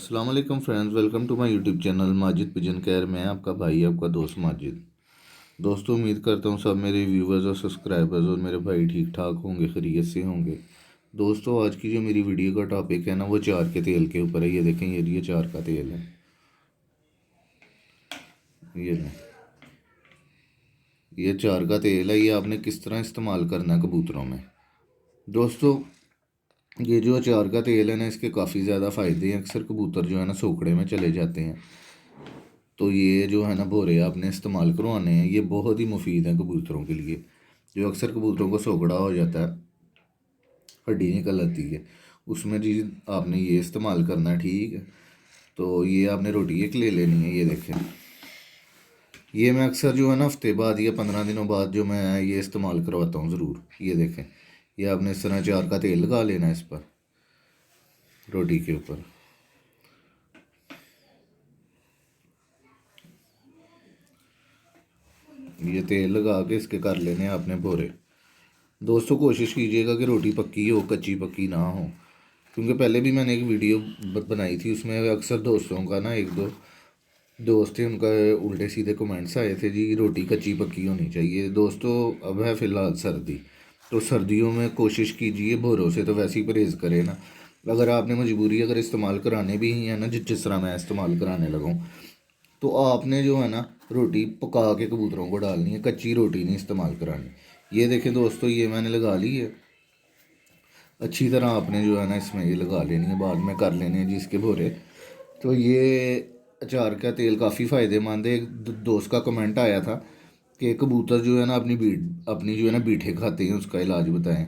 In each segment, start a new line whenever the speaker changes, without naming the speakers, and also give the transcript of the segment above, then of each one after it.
अस्सलाम वालेकुम friends, welcome to my YouTube channel Majid pigeon care. मैं आपका भाई, आपका दोस्त माजिद। दोस्तों, उम्मीद करता हूँ सब मेरे व्यूवर्स और सब्सक्राइबर्स और मेरे भाई ठीक ठाक होंगे, खैरियत से होंगे। दोस्तों, आज की जो मेरी वीडियो का टॉपिक है ना, वो चार के तेल के ऊपर है। ये देखें, ये चार का तेल है। ये लें, ये चार का तेल है। ये आपने किस तरह इस्तेमाल करना है कबूतरों में। दोस्तों, ये जो अचार का तेल है ना, इसके काफ़ी ज़्यादा फ़ायदे हैं। अक्सर कबूतर जो है ना सोकड़े में चले जाते हैं, तो ये जो है ना भोरे आपने इस्तेमाल करवाने हैं। ये बहुत ही मुफीद है कबूतरों के लिए। जो अक्सर कबूतरों को सोकड़ा हो जाता है, हड्डी निकल आती है, उसमें जी आपने ये इस्तेमाल करना है, ठीक है। तो ये आपने रोटी एक ले लेनी है। ये देखें, ये मैं अक्सर जो है ना हफ्ते बाद या 15 दिनों बाद जो मैं ये इस्तेमाल करवाता हूँ ज़रूर। ये देखें, ये आपने इस तरह अचार का तेल लगा लेना है इस पर, रोटी के ऊपर। ये तेल लगा के इसके कर लेने हैं आपने भोरे। दोस्तों, कोशिश कीजिएगा कि रोटी पक्की हो, कच्ची पक्की ना हो। क्योंकि पहले भी मैंने एक वीडियो बनाई थी, उसमें अक्सर दोस्तों का ना, एक दो दोस्त थे, उनका उल्टे सीधे कमेंट्स आए थे जी, रोटी कच्ची पक्की होनी चाहिए। दोस्तों, अब है फ़िलहाल सर्दी, तो सर्दियों में कोशिश कीजिए, भोरों से तो वैसे ही परहेज़ करें ना। अगर आपने मजबूरी अगर इस्तेमाल कराने भी ही है ना, जिस तरह मैं इस्तेमाल कराने लगा हूँ, तो आपने जो है ना रोटी पका के कबूतरों को डालनी है, कच्ची रोटी नहीं इस्तेमाल करानी। ये देखें दोस्तों, ये मैंने लगा ली है। अच्छी तरह आपने जो है ना इसमें ये लगा लेनी है, बाद में कर लेने हैं जी इसके भोरे। तो ये अचार का तेल काफ़ी फ़ायदेमंद है। एक दोस्त का कमेंट आया था कि कबूतर जो है ना अपनी जो है ना बीठे खाते हैं, उसका इलाज बताएं।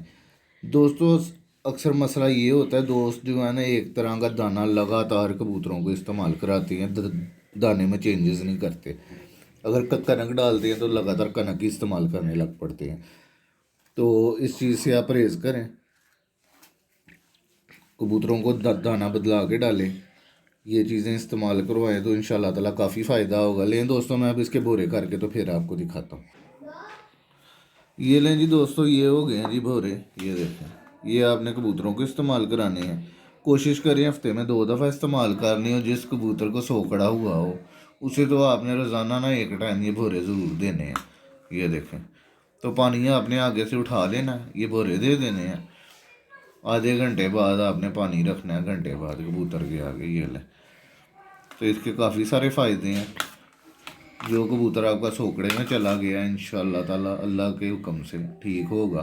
दोस्तों, अक्सर मसला ये होता है, दोस्त जो है ना एक तरह का दाना लगातार कबूतरों को इस्तेमाल कराते हैं, दाने में चेंजेस नहीं करते। अगर कनक डालते हैं तो लगातार कनक ही इस्तेमाल करने लग पड़ते हैं। तो इस चीज़ से आप परहेज़ करें, कबूतरों को दाना बदला के डालें, ये चीज़ें इस्तेमाल करवाएं, तो इंशाल्लाह ताला काफ़ी फ़ायदा होगा। लें दोस्तों, मैं अब इसके भोरे करके तो फिर आपको दिखाता हूँ। ये लें जी दोस्तों, ये हो गए हैं जी भोरे। ये देखें, ये आपने कबूतरों को इस्तेमाल कराने हैं। कोशिश करें हफ्ते में 2 दफ़ा इस्तेमाल करनी हो। जिस कबूतर को सोकड़ा हुआ हो, उसे तो आपने रोज़ाना ना एक टाइम ये भोरे ज़रूर देने हैं। ये देखें, तो पानी आपने आगे से उठा लेना, ये भोरे दे देने हैं। आधे घंटे बाद आपने पानी रखना है, घंटे बाद कबूतर के आगे। ये लें, तो इसके काफ़ी सारे फ़ायदे हैं। जो कबूतर आपका सोकड़े में चला गया, इंशाल्लाह ताला अल्लाह के हुक्म से ठीक होगा।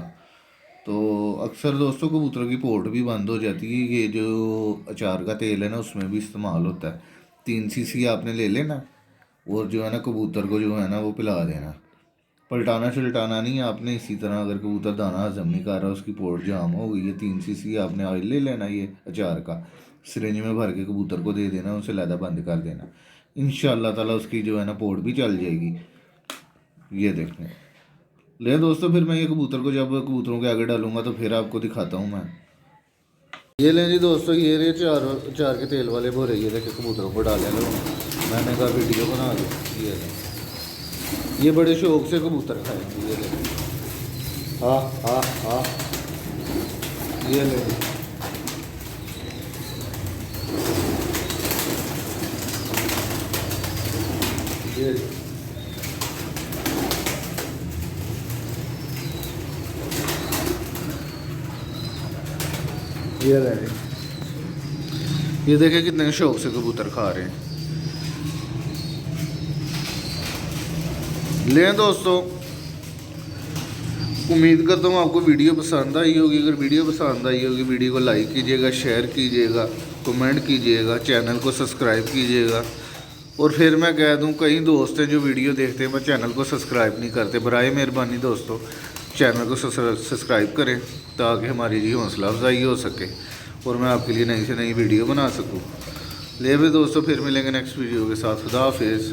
तो अक्सर दोस्तों कबूतर की पोर्ट भी बंद हो जाती है। ये जो अचार का तेल है ना, उसमें भी इस्तेमाल होता है। 3 सीसी आपने ले लेना, और जो है ना कबूतर को जो है ना वो पिला देना। पलटाना शलटाना नहीं आपने। इसी तरह अगर कबूतर दाना हजम नहीं कर रहा, उसकी पोर्ट जाम हो गई है, 3 सीसी आपने ऑयल ले लेना, ये अचार का सिरिंज में भर के कबूतर को दे देना, उसे लैदा बंद कर देना। इंशाल्लाह ताला उसकी जो है ना पोर्ट भी चल जाएगी। ये देखने ले दोस्तों, फिर मैं ये कबूतर को जब कबूतरों के आगे डालूंगा तो फिर आपको दिखाता हूँ मैं। ये लें जी दोस्तों, ये रे चार चार के तेल वाले भोरे। ये देखे कबूतरों को डाले लो, मैंने कहा वीडियो बना दी। ये लें, ये बड़े शौक से कबूतर खाएंगे। ये लें, हाँ हाँ हाँ, ये लें, ये ये लें। ये देखें कितने शौक से कबूतर खा रहे हैं। लें दोस्तों, उम्मीद करता हूँ आपको वीडियो पसंद आई होगी। अगर वीडियो पसंद आई होगी, वीडियो को लाइक कीजिएगा, शेयर कीजिएगा, कमेंट कीजिएगा, चैनल को सब्सक्राइब कीजिएगा। और फिर मैं कह दूँ, कई दोस्त हैं जो वीडियो देखते हैं पर चैनल को सब्सक्राइब नहीं करते। बराए मेहरबानी दोस्तों, चैनल को सब्सक्राइब करें, ताकि हमारी जी हौसला अफजाई हो सके और मैं आपके लिए नई से नई वीडियो बना सकूँ। ले भी दोस्तों, फिर मिलेंगे नेक्स्ट वीडियो के साथ। खुदा हाफिज़।